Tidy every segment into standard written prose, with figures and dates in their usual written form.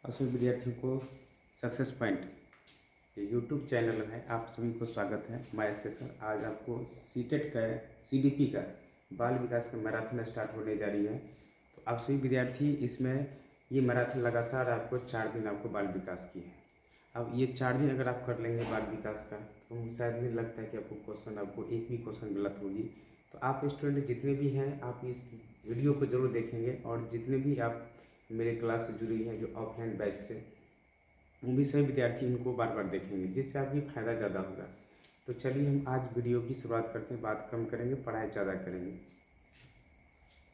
और सभी विद्यार्थियों को सक्सेस पॉइंट ये यूट्यूब चैनल है, आप सभी को स्वागत है। मैं एस के सर आज आपको सीटेट का सीडीपी का बाल विकास का मैराथन स्टार्ट होने जा रही है। तो आप सभी विद्यार्थी इसमें ये मैराथन लगातार आपको 4 दिन आपको बाल विकास की है। अब ये 4 दिन अगर आप कर लेंगे बाल विकास का तो मुझे शायद नहीं लगता है कि आपको एक भी क्वेश्चन गलत होगी। तो आप स्टूडेंट जितने भी हैं आप इस वीडियो को जरूर देखेंगे और जितने भी आप मेरे क्लास से जुड़ी हैं जो ऑफलाइन बैच से, वो भी सभी विद्यार्थी इनको बार बार देखेंगे जिससे आपकी फ़ायदा ज़्यादा होगा। तो चलिए हम आज वीडियो की शुरुआत करते हैं, बात कम करेंगे, पढ़ाई ज़्यादा करेंगे।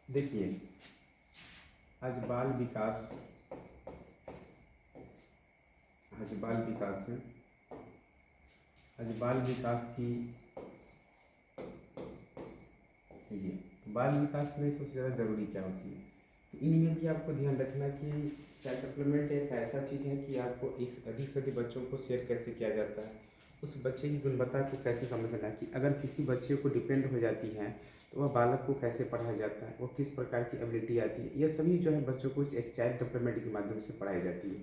देखिए आज बाल विकास आज बाल विकास है आज बाल विकास की देखिए बाल विकास में सबसे ज़्यादा ज़रूरी क्या होती है, तो इनमें भी आपको ध्यान रखना कि क्या सप्लीमेंट एक ऐसा चीज़ है कि आपको एक अधिक से अधिक बच्चों को शेयर कैसे किया जाता है, उस बच्चे की गुणवत्ता को कैसे समझना है कि अगर किसी बच्चे को डिपेंड हो जाती है तो वह बालक को कैसे पढ़ाया जाता है, वो किस प्रकार की एबिलिटी आती है, यह सभी जो है बच्चों को एक चाइल्ड डेवलपमेंट के माध्यम से पढ़ाई जाती है।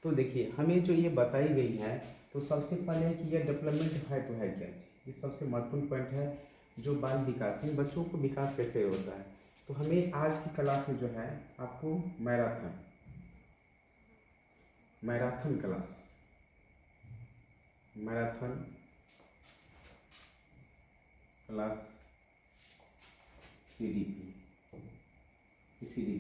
तो देखिए हमें जो ये बताई गई है, तो सबसे पहले कि यह डेवलपमेंट है तो है क्या, ये सबसे महत्वपूर्ण पॉइंट है। जो बाल विकास है बच्चों को विकास कैसे होता है, तो हमें आज की क्लास में जो है आपको marathon class CDP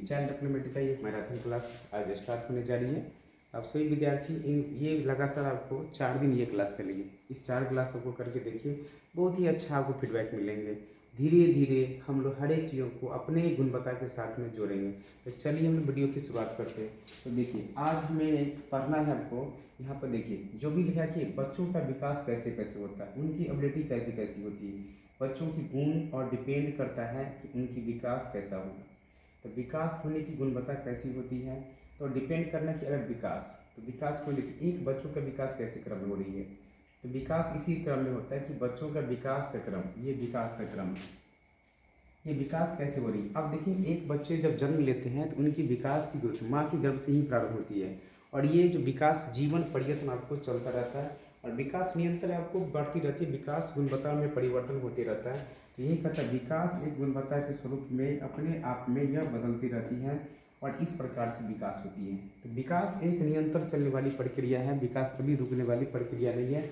child development का ये मैराथन क्लास आज स्टार्ट होने जा रही है। आप सभी विद्यार्थी ये लगातार आपको 4 दिन ये क्लास चलेगी। इस 4 क्लास को करके देखिए, बहुत ही अच्छा आपको फीडबैक मिलेंगे। धीरे धीरे हम लोग हर एक चीज़ों को अपने गुणवत्ता के साथ में जोड़ेंगे। तो चलिए हम वीडियो की शुरुआत करते हैं। तो देखिए आज हमें पढ़ना है आपको, यहाँ पर देखिए जो भी लिखा कि बच्चों का विकास कैसे कैसे होता है, उनकी एबिलिटी कैसी कैसी होती है, बच्चों की गुण और डिपेंड करता है कि उनकी विकास कैसा होगा। तो विकास होने की गुणवत्ता कैसी होती है, तो डिपेंड करना कि अगर विकास को लेकर एक बच्चों का विकास कैसे क्रम में हो रही है, तो विकास इसी क्रम में होता है कि बच्चों का विकास का क्रम, ये विकास का क्रम, ये विकास कैसे हो रही है। अब देखिए एक बच्चे जब जन्म लेते हैं तो उनकी विकास की ग्रोथ माँ के गर्भ से ही प्रारंभ होती है और ये जो विकास जीवन पर्यंत आपको चलता रहता है और विकास निरंतर आपको बढ़ती रहती है, विकास गुणवत्ता में परिवर्तन होते रहता है। तो यही कहता है विकास एक गुणवत्ता के स्वरूप में अपने आप में यह बदलती रहती है और इस प्रकार से विकास होती है। तो विकास एक निरंतर चलने वाली प्रक्रिया है, विकास कभी रुकने वाली प्रक्रिया नहीं है।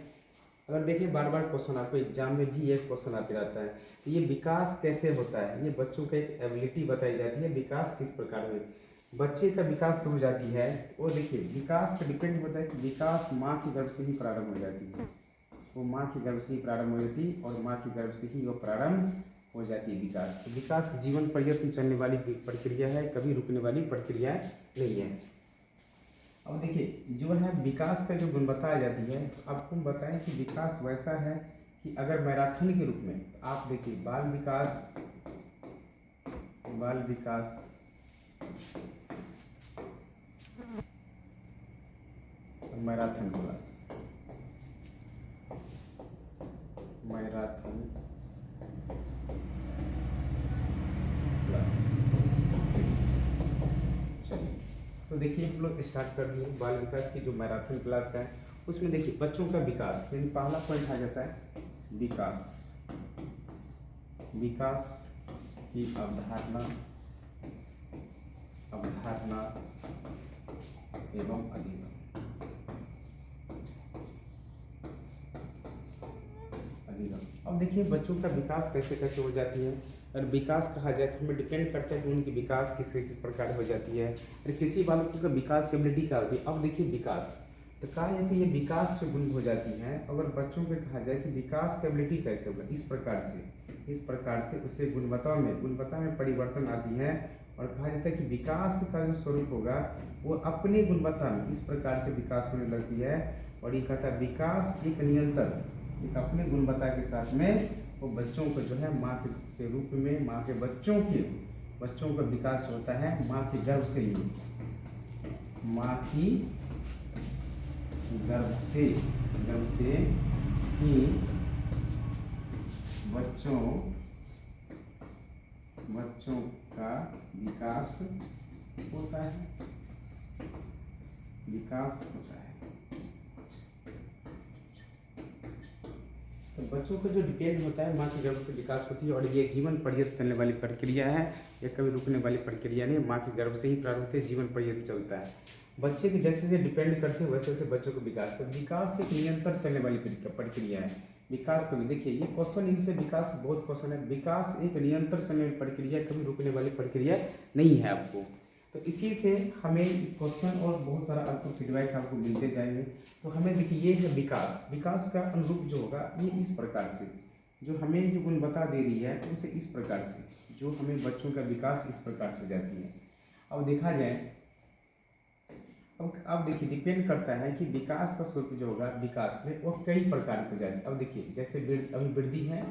अगर देखिए बार बार क्वेश्चन आपको एग्जाम में भी एक क्वेश्चन आते रहता है, तो ये विकास कैसे होता है, ये बच्चों का एक एबिलिटी बताई जाती है, विकास किस प्रकार में बच्चे का विकास शुरू हो जाती है। वो देखिए विकास पर डिपेंड होता है कि विकास माँ के गर्भ से ही प्रारंभ हो जाती है, वो माँ के गर्भ से ही प्रारंभ हो जाती है और माँ के गर्भ से ही वो प्रारंभ हो जाती है विकास। तो विकास जीवन पर्यंत चलने वाली प्रक्रिया है, कभी रुकने वाली प्रक्रिया नहीं है। अब देखिए जो है विकास का जो गुणवत्ता आ जाती है, तो आपको बताएं कि विकास वैसा है कि अगर मैराथन के रूप में आप देखिए बाल विकास मैराथन क्लास तो देखिए हम लोग स्टार्ट कर दिए बाल विकास की जो मैराथन क्लास है। उसमें देखिए बच्चों का विकास, यानी पहला पॉइंट आ जाता है विकास की अवधारणा एवं अधिगम। अब देखिए बच्चों का विकास कैसे कैसे हो जाती है। अगर विकास कहा जाए तो हमें डिपेंड करता है कि उनकी विकास किस प्रकार हो जाती है, और किसी बालकों का विकास की एबिलिटी क्या होती है। अब देखिए विकास तो कहा जाए कि ये विकास से गुण हो जाती है। अगर बच्चों को कहा जाए कि विकास की एबिलिटी कैसे होगा, इस प्रकार से उससे गुणवत्ता में परिवर्तन आती है और कहा जाता है कि विकास का जो स्वरूप होगा वो अपने गुणवत्ता में इस प्रकार से विकास होने लगती है। और ये कहता है विकास एक निरंतर एक अपने गुणवत्ता के साथ में वो बच्चों को जो है माँ के रूप में बच्चों का विकास होता है माँ के गर्भ से ही, गर्भ से ही बच्चों का विकास होता है। विकास होता है। तो बच्चों का जो डिपेंड होता है माँ के गर्भ से विकास होती है, और ये जीवन पर्यंत चलने वाली प्रक्रिया है, ये कभी रुकने वाली प्रक्रिया नहीं। माँ के गर्भ से ही प्रारंभ होते जीवन पर्यंत चलता है। बच्चे के जैसे जैसे डिपेंड करते हैं वैसे वैसे बच्चों को विकास पर, विकास एक निरंतर चलने वाली प्रक्रिया है। विकास कभी देखिए ये क्वेश्चन इनसे विकास बहुत क्वेश्चन है, विकास एक निरंतर चलने वाली प्रक्रिया, कभी रुकने वाली प्रक्रिया नहीं है आपको। तो इसी से हमें क्वेश्चन और बहुत सारा आपको फीडबैक आपको मिलते जाएंगे। तो हमें देखिए ये है विकास, विकास का अनुरूप जो होगा ये इस प्रकार से, जो हमें जो गुणवत्ता दे रही है उसे इस प्रकार से, जो हमें बच्चों का विकास इस प्रकार से हो जाती है। अब देखा जाए, अब देखिए डिपेंड करता है कि विकास का स्वरूप जो होगा विकास में वो कई प्रकार के हो जाए। अब देखिए जैसे अभी वृद्धि है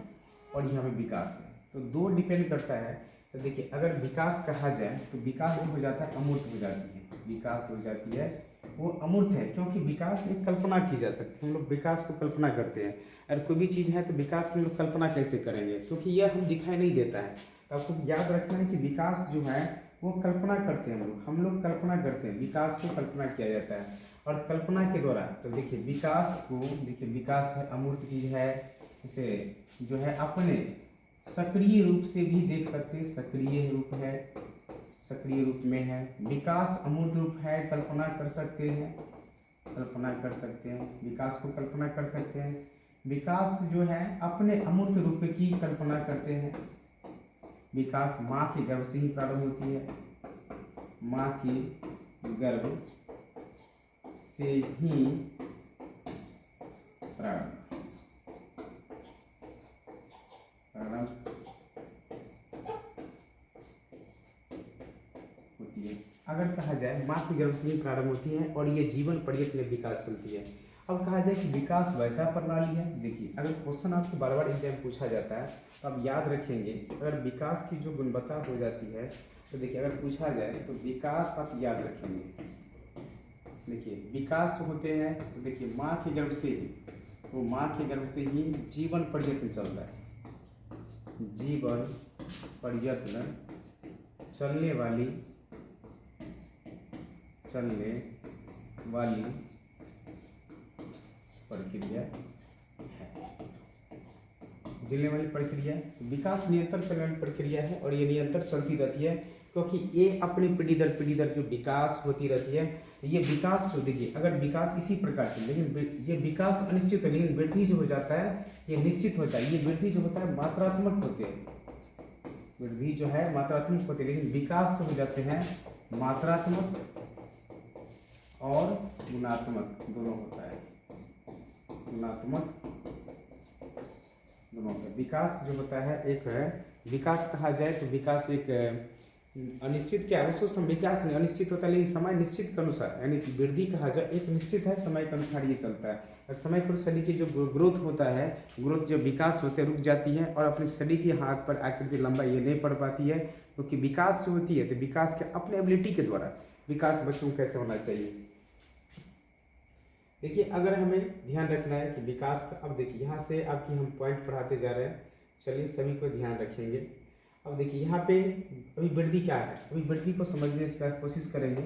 और यहाँ पे विकास है, तो दो डिपेंड करता है। तो देखिए अगर विकास कहा जाए तो विकास हो जाता है अमूर्त हो जाती है, विकास हो जाती है वो अमूर्त है, क्योंकि विकास एक कल्पना की जा सकती है। हम लोग विकास को कल्पना करते हैं, अगर कोई भी चीज़ है तो विकास को हम लोग कल्पना कैसे करेंगे, क्योंकि यह हम दिखाई नहीं देता है। तो आपको याद रखना है कि विकास जो है वो कल्पना करते हैं हम लोग कल्पना करते हैं, विकास को कल्पना किया जाता है। और कल्पना के द्वारा तो देखिए विकास को, देखिए विकास है अमूर्त चीज है, इसे जो है अपने सक्रिय रूप से भी देख सकते हैं, सक्रिय रूप है, सक्रिय रूप में है। विकास अमूर्त रूप है, कल्पना कर सकते हैं, कल्पना कर सकते हैं, विकास को कल्पना कर सकते हैं। विकास जो है अपने अमूर्त रूप की कल्पना करते हैं। विकास माँ के गर्भ से ही प्रारंभ होती है, माँ के गर्भ से ही प्रारंभ होती है। अगर कहा जाए माँ के गर्भ से ही प्रारंभ होती है और ये जीवन पर्यंत में विकास चलती है। अब कहा जाए कि विकास वैसा प्रणाली है, देखिए अगर क्वेश्चन आपको बार बार एग्जाम पूछा जाता है तो आप याद रखेंगे, अगर विकास की जो गुणवत्ता हो जाती है तो देखिए अगर पूछा जाए तो विकास आप याद रखेंगे। देखिए विकास होते हैं तो देखिए माँ के गर्भ से ही, तो माँ के गर्भ से ही जीवन पर्यंत चलता है, जीवन पर्यंत चलने वाली प्रक्रिया है, चलने वाली प्रक्रिया। विकास निरंतर चलने वाली प्रक्रिया है और ये निरंतर चलती रहती है, क्योंकि ये अपनी पीढ़ी दर जो विकास होती रहती है। ये विकास जो देखिए अगर विकास इसी प्रकार से, लेकिन ये विकास अनिश्चित है, लेकिन वृद्धि जो हो जाता है ये निश्चित होता है। ये वृद्धि जो होता है मात्रात्मक होते हैं, वृद्धि जो है मात्रात्मक होती है, लेकिन विकास जो हो जाते हैं मात्रात्मक और गुणात्मक दोनों होता है, गुणात्मक दोनों होता है। विकास जो होता है एक है, विकास कहा जाए तो विकास एक अनिश्चित क्या है, उसको विकास नहीं अनिश्चित होता है, लेकिन समय निश्चित के अनुसार, यानी कि वृद्धि कहा जाए एक निश्चित है, समय के अनुसार ये चलता है। और समय के अनुसार की जो ग्रोथ होता है, ग्रोथ जो विकास होते हैं रुक जाती है और अपने शरीर के हाथ पर आकृति लंबाई ये नहीं पढ़ पाती है, क्योंकि विकास जो होती है तो विकास के अपने एबिलिटी के द्वारा विकास बच्चों को कैसे होना चाहिए। देखिए अगर हमें ध्यान रखना है कि विकास का, अब देखिए यहाँ से आपकी हम पॉइंट पढ़ाते जा रहे हैं, चलिए सभी को ध्यान रखेंगे। अब देखिए यहाँ पे अभी वृद्धि क्या है, अभी वृद्धि को समझने की कोशिश करेंगे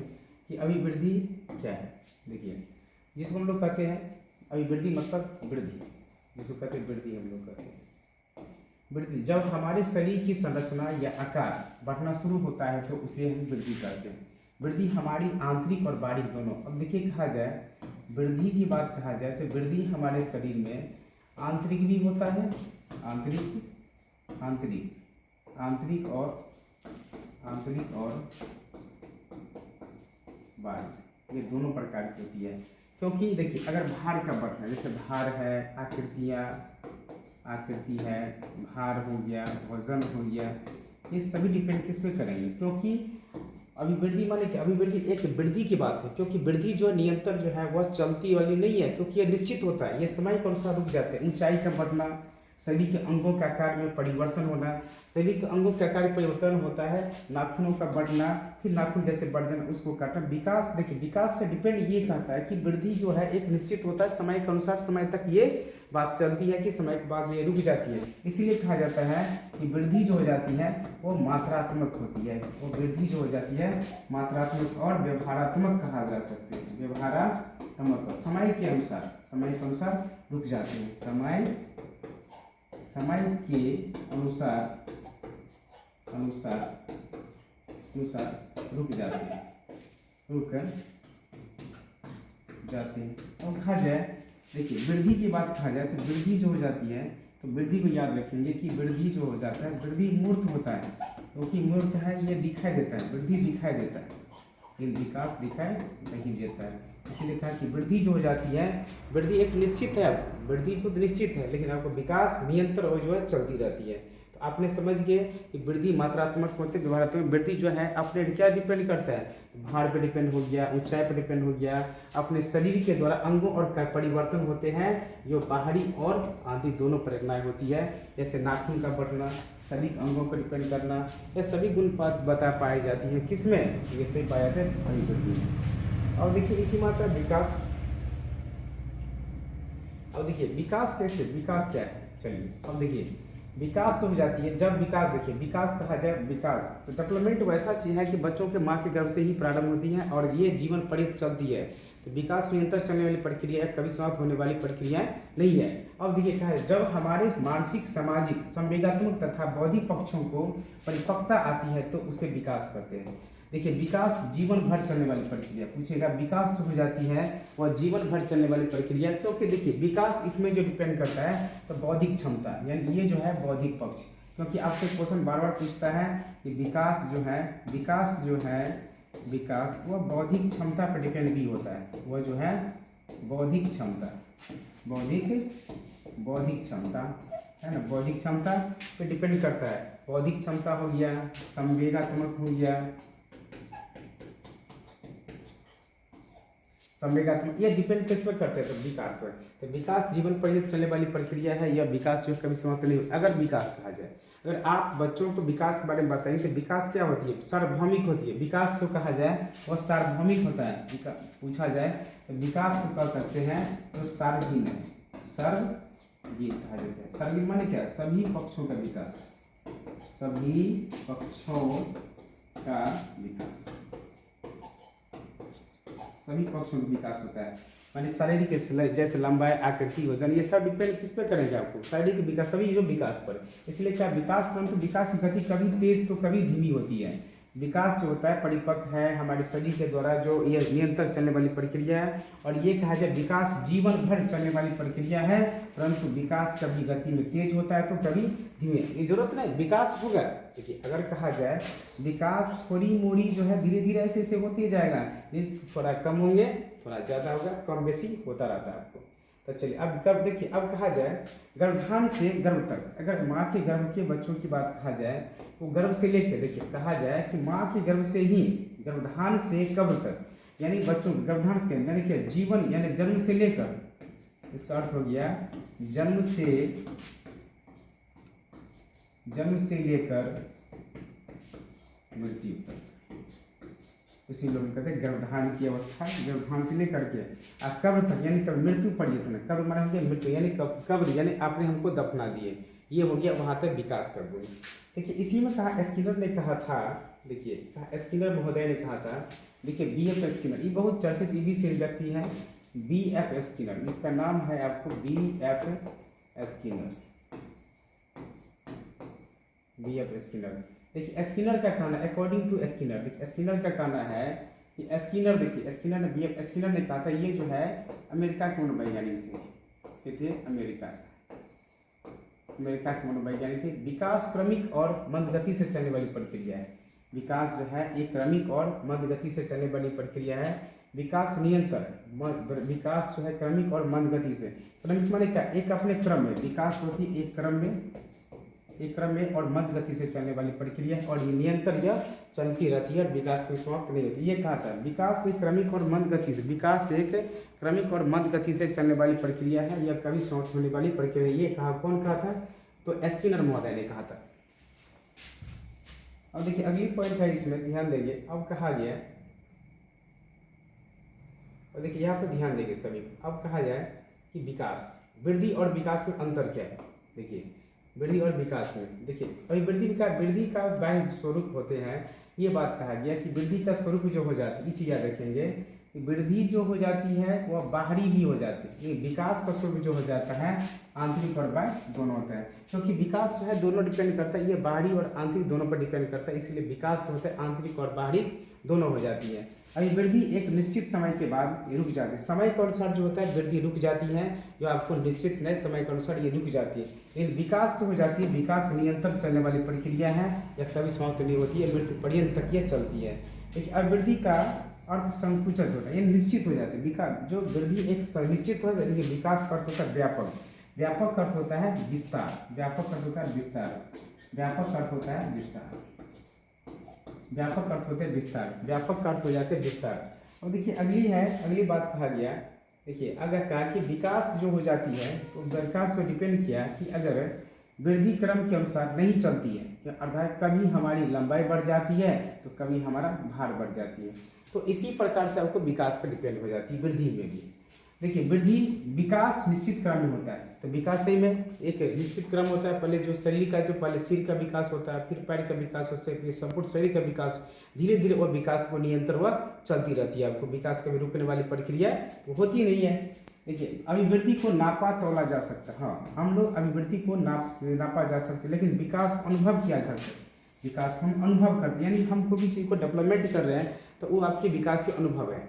कि अभी वृद्धि क्या है। देखिए जिसको हम लोग कहते हैं अभी वृद्धि मतलब वृद्धि, जिसको कहते हैं वृद्धि हम लोग कहते हैं वृद्धि, जब हमारे शरीर की संरचना या आकार बढ़ना शुरू होता है तो उसे हम वृद्धि कहते हैं। वृद्धि हमारी आंतरिक और बाहरी दोनों। अब देखिए कहा जाए वृद्धि की बात कहा जाए तो वृद्धि हमारे शरीर में आंतरिक भी होता है, आंतरिक और बाहरी, ये दोनों प्रकार की होती है। क्योंकि देखिए अगर भार का बढ़ना, जैसे भार है, आकृति है, भार हो गया, वजन हो गया, ये सभी डिपेंड किस पे करेंगे, क्योंकि अभी वृद्धि माने कि अभी वृद्धि एक वृद्धि की बात है, क्योंकि वृद्धि जो निरंतर जो है वह चलती वाली नहीं है, क्योंकि यह निश्चित होता है, ये समय के अनुसार रुक जाते हैं। ऊंचाई का बढ़ना, शरीर के अंगों के आकार में परिवर्तन होना, शरीर के अंगों के आकार में परिवर्तन होता है, नाखूनों का बढ़ना, फिर नाखून जैसे बढ़ जाना उसको काटना। विकास देखिए विकास से डिपेंड ये कहता है कि वृद्धि जो है एक निश्चित होता है, समय के अनुसार समय तक ये बात चलती है कि समय के बाद ये रुक जाती है। इसीलिए कहा जाता है कि वृद्धि जो हो जाती है वो मात्रात्मक होती है, वो वृद्धि जो हो जाती है मात्रात्मक और व्यवहारात्मक कहा जा सकते हैं। व्यवहारात्मक समय के अनुसार रुक जाते हैं, समय के अनुसार रुक जाते हैं, और कहा जाए, देखिए वृद्धि की बात कहा जाए तो वृद्धि जो हो जाती है, तो वृद्धि को याद रखेंगे कि वृद्धि जो हो जाता है, वृद्धि मूर्त होता है, क्योंकि मूर्त है ये दिखाई देता है, वृद्धि दिखाई देता है, लेकिन विकास दिखाई नहीं देता है। इसीलिए कहा कि वृद्धि जो हो जाती है, वृद्धि एक निश्चित है, वृद्धि जो निश्चित है, लेकिन आपको विकास निरंतर और जो है चलती रहती है। तो आपने समझ गए कि वृद्धि मात्रात्मक होते व्यवहारात्मक। वृद्धि जो है अपने क्या डिपेंड करता है, भार पे डिपेंड हो गया, ऊंचाई पे डिपेंड हो गया, अपने शरीर के द्वारा अंगों और परिवर्तन होते हैं जो बाहरी और आंतरिक दोनों प्रेरणाएं होती है, जैसे नाखून का बढ़ना, शरीर अंगों पर डिपेंड करना, ये सभी गुण बता पाई जाती है किसमें, ये सही पाया जाता है वही वृद्धि में। और देखिए इसी मात्रा विकास, अब देखिए विकास कैसे, विकास क्या है, चलिए अब देखिए विकास हो जाती है जब विकास, देखिए विकास कहा जाए, विकास तो डेवलपमेंट वैसा चीज़ है कि बच्चों के माँ के गर्भ से ही प्रारंभ होती है और ये जीवन पर्यंत चलती है। तो विकास निरंतर चलने वाली प्रक्रिया है, कभी समाप्त होने वाली प्रक्रिया नहीं है। अब देखिए क्या है, जब हमारे मानसिक, सामाजिक, संवेगात्मक तथा बौद्धिक पक्षों को परिपक्वता आती है तो उसे विकास कहते हैं। देखिए विकास जीवन भर चलने वाली प्रक्रिया, पूछेगा विकास हो जाती है वह जीवन भर चलने वाली प्रक्रिया, क्योंकि देखिए विकास इसमें जो डिपेंड करता है तो बौद्धिक क्षमता, यानी ये जो है बौद्धिक पक्ष, क्योंकि आपसे क्वेश्चन बार बार पूछता है कि विकास वह बौद्धिक क्षमता पर डिपेंड भी होता है, वह जो है बौद्धिक क्षमता है ना, बौद्धिक क्षमता पे डिपेंड करता है। बौद्धिक क्षमता हो गया, संवेगात्मक हो गया, संवेगात्मक, ये डिपेंड किस पर करते हैं, तो विकास पर। तो विकास जीवन पर्यंत चलने वाली प्रक्रिया है, यह विकास जो कभी समाप्त नहीं होता। अगर विकास कहा जाए, अगर आप बच्चों को विकास के बारे में बताएं कि विकास क्या होती है, सार्वभौमिक होती है। विकास जो कहा जाए वह सार्वभौमिक होता है। पूछा जाए तो विकास को कह सकते हैं तो सार्वभौमिक कहा जाता है। सार्वभौमिक माने क्या, सभी पक्षों का विकास, सभी पक्षों का विकास होता है। मानी शारीरिक जैसे लंबाई, आकृति, वजन, ये सब डिपेंड किस पे करेंगे आपको, शारीरिक विकास, सभी जो विकास पर। इसलिए क्या विकास, परंतु विकास की गति कभी तेज तो कभी धीमी होती है। विकास जो होता है परिपक्व है, हमारे शरीर के द्वारा जो ये निरंतर चलने वाली प्रक्रिया है, और ये कहा जाए विकास जीवन भर चलने वाली प्रक्रिया है, परंतु विकास कभी गति में तेज होता है तो कभी धीमे। ये जरूरत नहीं, विकास होगा। देखिए अगर कहा जाए विकास थोड़ी मोड़ी जो है धीरे धीरे ऐसे ऐसे होते जाएगा, थोड़ा कम होंगे, थोड़ा ज़्यादा होगा, कम बेसी होता रहता है आपको। तो चलिए अब गर्भ, देखिए अब कहा जाए गर्भाधान से गर्भ तक, अगर माँ के गर्भ के बच्चों की बात कहा जाए तो गर्भ से लेकर, देखिए कहा जाए कि माँ के गर्भ से ही गर्भाधान से कब्र तक, यानी बच्चों गर्भाधान से यानी कि जीवन, यानी जन्म से लेकर, इसका अर्थ हो गया जन्म से लेकर मृत्यु तक, इसी लोग कहते हैं गर्भधान की अवस्था, गर्भधान से लेकर के कब्र तक, यानी कब मृत्यु पर्यंत। कब्र माने मृत्यु, यानी कब्र, यानी आपने हमको दफना दिए, ये हो गया, वहाँ तक विकास कर दूँगी। देखिए इसी में कहा, स्किनर ने कहा था, देखिए स्किनर महोदय ने कहा था, देखिए B.F. स्किनर, ये बहुत चर्चित ईवी से व्यक्ति है, B.F. स्किनर, इसका नाम है आपको B.F. स्किनर। देखिए स्किनर का कहना, अकॉर्डिंग टू स्किनर, देखिए स्किनर का कहना है कि स्किनर, देखिए स्किनर ने B.F. स्किनर ने कहा था, ये जो है अमेरिका के मनोवैज्ञानिक थे, अमेरिका के मनोवैज्ञानिक थे। विकास क्रमिक और मंद गति से चलने वाली प्रक्रिया है। विकास जो है एक क्रमिक और मंद गति से चलने वाली प्रक्रिया है। विकास निरंतर, विकास जो है क्रमिक और मंद गति से, क्रमिक माने क्या, एक अपने क्रम में, विकास होती है एक क्रम में और मंद गति से चलने वाली प्रक्रिया, और ये निरंतर यह चलती रहती है, विकास कोई समाप्त नहीं होती। ये कहा था विकास एक क्रमिक और मंद गति से, विकास एक क्रमिक और मंद गति से चलने वाली प्रक्रिया है, यह कभी समाप्त होने वाली प्रक्रिया। ये कहा, कौन कहा था, तो स्किनर महोदय ने कहा था। अब देखिए अगली पॉइंट है, इसमें ध्यान देंगे। अब कहा गया, और देखिए यहाँ पर ध्यान देंगे सभी। अब कहा जाए कि विकास, वृद्धि और विकास में अंतर क्या है। देखिए वृद्धि और विकास में, देखिए अभी वृद्धि का बाह्य स्वरूप होते हैं, ये बात कहा गया कि वृद्धि का स्वरूप जो हो जाती है, ये चीज़ याद रखेंगे कि वृद्धि जो हो जाती है वह बाहरी भी हो जाती है। ये विकास का स्वरूप जो हो जाता है आंतरिक और बाह्य दोनों होता है, क्योंकि विकास जो है दोनों डिपेंड करता है, ये बाहरी और आंतरिक दोनों पर डिपेंड करता है, इसलिए विकास होता है आंतरिक और बाहरी दोनों हो जाती है। अभी वृद्धि एक निश्चित समय के बाद रुक जाती है, समय के अनुसार जो होता है वृद्धि रुक जाती है, जो आपको निश्चित नए समय के अनुसार ये रुक जाती है। लेकिन विकास जो हो जाती है, विकास निरंतर चलने वाली प्रक्रिया है, या कभी समाप्त नहीं होती है, मृत्यु पर्यंत तक ये चलती है। लेकिन अब वृद्धि का अर्थ संकुचित होता है, ये निश्चित हो जाता है। विकास जो वृद्धि एक निश्चित हो जाती है, विकास का अर्थ होता है व्यापक, व्यापक अर्थ होता है विस्तार, व्यापक अर्थ होता है विस्तार, व्यापक अर्थ होता है विस्तार, व्यापक अर्थ होते हैं विस्तार, व्यापक अर्थ हो जाते हैं विस्तार। और देखिए अगली बात कहा गया, देखिए अगर कहा कि विकास जो हो जाती है तो विकास को डिपेंड किया कि अगर वृद्धि क्रम के अनुसार नहीं चलती है, अर्थात कभी हमारी लंबाई बढ़ जाती है तो कभी हमारा भार बढ़ जाती है, तो इसी प्रकार से आपको विकास पर डिपेंड हो जाती है वृद्धि में भी। देखिए वृद्धि विकास निश्चित क्रम में होता है, तो विकास सही में एक निश्चित क्रम होता है, पहले जो शरीर का, जो पहले सिर का विकास होता है, फिर पैर का विकास, उससे फिर संपूर्ण शरीर का विकास, धीरे धीरे वह विकास को नियंत्रण वह चलती रहती है। आपको विकास कभी रुकने वाली प्रक्रिया तो होती नहीं है। देखिए अभिवृद्धि को नापा तोला जा सकता है, हाँ हम लोग अभिवृद्धि को नापा जा सकते, लेकिन विकास अनुभव किया जा सकता है। विकास हम अनुभव करते हैं, यानी हम कोई भी चीज़ को डेवलपमेंट कर रहे हैं तो वो आपके विकास के अनुभव है।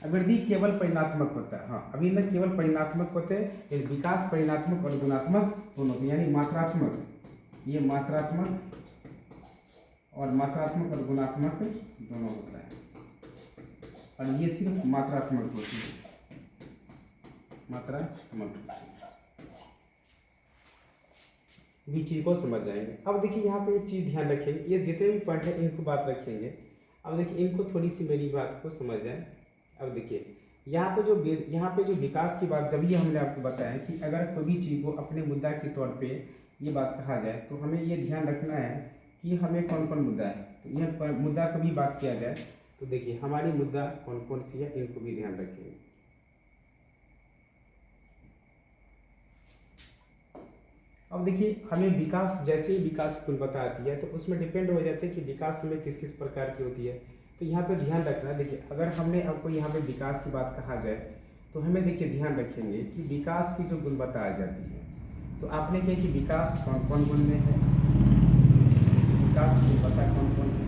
वृद्धि केवल परिणात्मक होता है, हाँ अभी न केवल परिणात्मक होते हैं, लेकिन विकास परिणात्मक और गुणात्मक दोनों, यानी मात्रात्मक, ये मात्रात्मक और और गुणात्मक दोनों होता है, और ये सिर्फ मात्रात्मक होती है, मात्रात्मक भी चीज़ को समझ जाएंगे। अब देखिए यहाँ पे एक चीज़ ध्यान रखेंगे, ये जितने भी पॉइंट है इनको बात रखेंगे। अब देखिए इनको थोड़ी सी मेरी बात को समझ जाए। अब देखिए यहाँ पे जो विकास की बात, जब ये हमने आपको बताया कि अगर कोई भी चीज़ को अपने मुद्दा के तौर पे ये बात कहा जाए तो हमें ये ध्यान रखना है कि हमें कौन कौन मुद्दा है, तो यह मुद्दा को भी बात किया जाए तो देखिए हमारी मुद्दा कौन कौन सी है, इनको भी ध्यान रखेंगे। अब देखिए हमें विकास, जैसे ही विकास की गुणवत्ता आती है तो उसमें डिपेंड हो जाते हैं कि विकास में किस किस प्रकार की होती है, तो यहाँ पे ध्यान रखना है। देखिए अगर हमने आपको यहाँ पे विकास की बात कहा जाए तो हमें देखिए ध्यान रखेंगे कि विकास की जो गुणवत्ता आ जाती है, तो आपने क्या कि विकास कौन कौन गुण में है, विकास की गुणवत्ता कौन कौन है।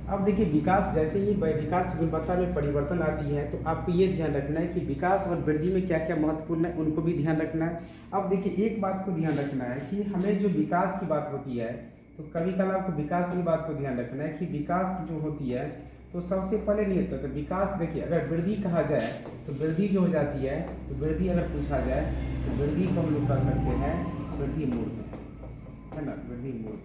अब देखिए विकास, जैसे ही विकास की गुणवत्ता में परिवर्तन आती है तो आपको ये ध्यान रखना है कि विकास और वृद्धि में क्या क्या महत्वपूर्ण है, उनको भी ध्यान रखना है। अब देखिए एक बात को ध्यान रखना है कि हमें जो विकास की बात होती है तो कभी कल आपको विकास की बात को ध्यान रखना है कि विकास जो होती है तो सबसे पहले नहीं होता, तो विकास देखिए अगर वृद्धि कहा जाए तो वृद्धि जो हो जाती है, तो वृद्धि अगर पूछा जाए तो वृद्धि को हम लोग कह सकते हैं वृद्धि मूर्त, है ना, वृद्धि मूर्त।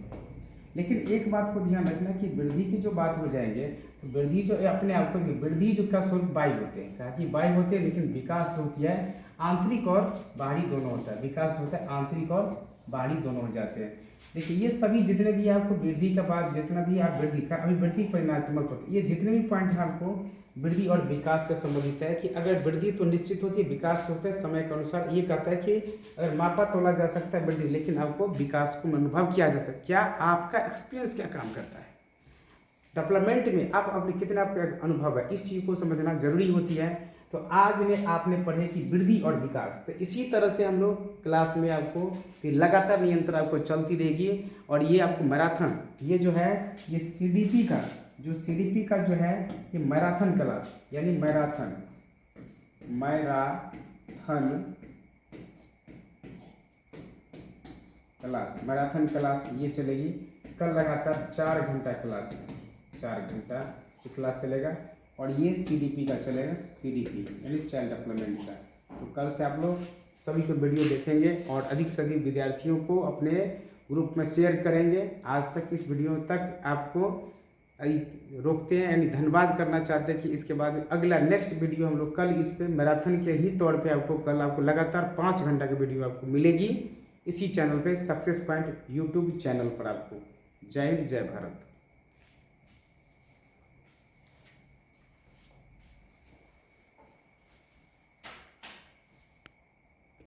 लेकिन एक बात को ध्यान रखना कि वृद्धि की जो बात हो जाएंगे तो वृद्धि जो अपने आप को, वृद्धि जो का स्वरूप बाह्य होते हैं, कहा कि बाह्य होते हैं, लेकिन विकास जो होती है आंतरिक और बाहरी दोनों होता है, विकास होता है आंतरिक और बाहरी दोनों हो जाते हैं। देखिए ये सभी जितने भी आपको वृद्धि का बात, जितना भी आप वृद्धि का, अभी वृद्धि परिणात्मक होती है, ये जितने भी पॉइंट हैं आपको वृद्धि और विकास का संबंधित है कि अगर वृद्धि तो निश्चित होती है, विकास होता है समय के अनुसार। ये कहता है कि अगर मापा तोला जा सकता है वृद्धि, लेकिन आपको विकास को अनुभव किया जा सकता है। क्या आपका एक्सपीरियंस क्या काम करता है डेवलपमेंट में, आप अपने कितना आपका अनुभव है, इस चीज़ को समझना जरूरी होती है। तो आज में आपने पढ़े कि वृद्धि और विकास, तो इसी तरह से हम लोग क्लास में आपको फिर लगातार निरंतर आपको चलती रहेगी। और ये आपको मैराथन, ये जो है ये CDP का जो है ये मैराथन क्लास, यानी मैराथन क्लास ये चलेगी कल लगातार 4 घंटा क्लास है, 4 घंटा की क्लास चलेगा। और ये CDP का चलेगा, CDP यानी चाइल्ड डेवलपमेंट का। तो कल से आप लोग सभी को वीडियो देखेंगे और अधिक से अधिक विद्यार्थियों को अपने ग्रुप में शेयर करेंगे। आज तक इस वीडियो तक आपको रोकते हैं, यानी धन्यवाद करना चाहते हैं कि इसके बाद अगला नेक्स्ट वीडियो हम लोग कल इस पे मैराथन के ही तौर पे आपको कल आपको लगातार 5 घंटा की वीडियो आपको मिलेगी इसी चैनल पे, सक्सेस पॉइंट यूट्यूब चैनल पर आपको। जय हिंद, जय भारत।